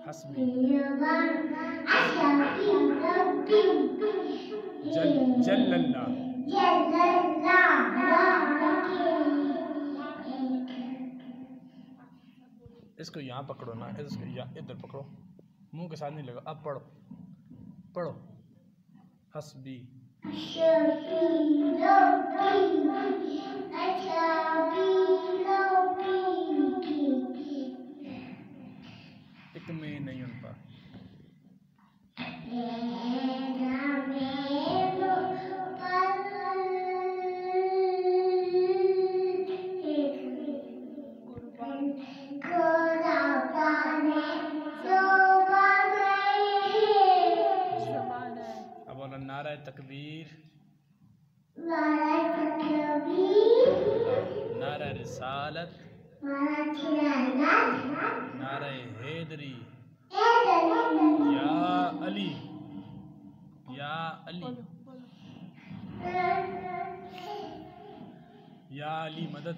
हस्बी जल्लल्लाह इसको यहाँ पकड़ो ना, इसको इधर पकड़ो, मुंह के साथ नहीं लगा। अब पढ़ो पढ़ो। हस्बी एक में नहीं उन पर नारा तकबीर, नारा रिसालत, नारा हैदरी, या अली, या अली, या अली मदद।